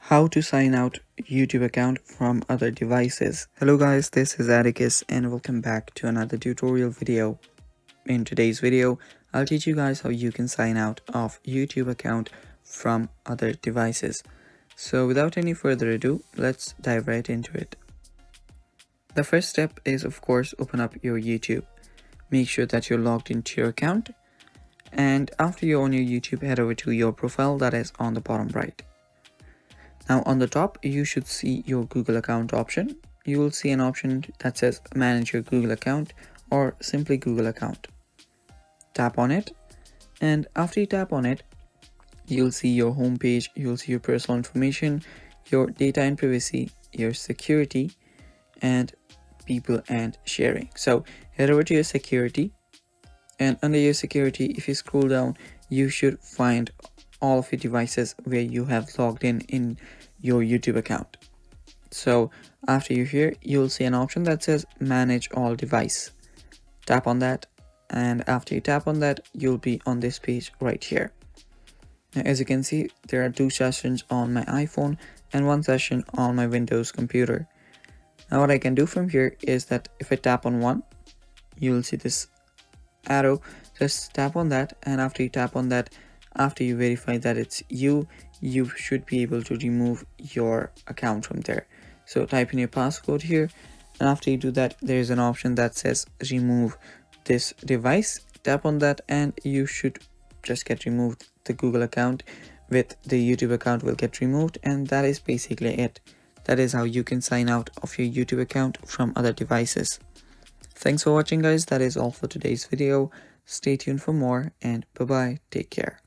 How to sign out YouTube account from other devices. Hello guys, this is Atticus and welcome back to another tutorial video. In today's video, I'll teach you guys how you can sign out of YouTube account from other devices. So without any further ado, let's dive right into it. The first step is of course open up your YouTube. Make sure that you're logged into your account, and after you're on your YouTube, head over to your profile that is on the bottom right. Now on the top, you should see your Google account option. You will see an option that says manage your Google account or simply Google account. Tap on it, and after you tap on it, you'll see your home page, you'll see your personal information, your data and privacy, your security, and people and sharing. So head over to your security, and under your security, if you scroll down, you should find all of your devices where you have logged in your YouTube account. So after you're here, you'll see an option that says manage all device. Tap on that, and after you tap on that, you'll be on this page right here. Now, as you can see, there are 2 sessions on my iPhone and 1 session on my Windows computer. Now what I can do from here is that if I tap on one, you'll see this arrow. Just tap on that, and after you tap on that, after you verify that it's you should be able to remove your account from there. So type in your passcode here, and after you do that, there is an option that says remove this device. Tap on that and you should just get removed. The Google account with the YouTube account will get removed, and that is basically it. That is how you can sign out of your YouTube account from other devices. Thanks for watching guys. That is all for today's video. Stay tuned for more, and bye bye. Take care.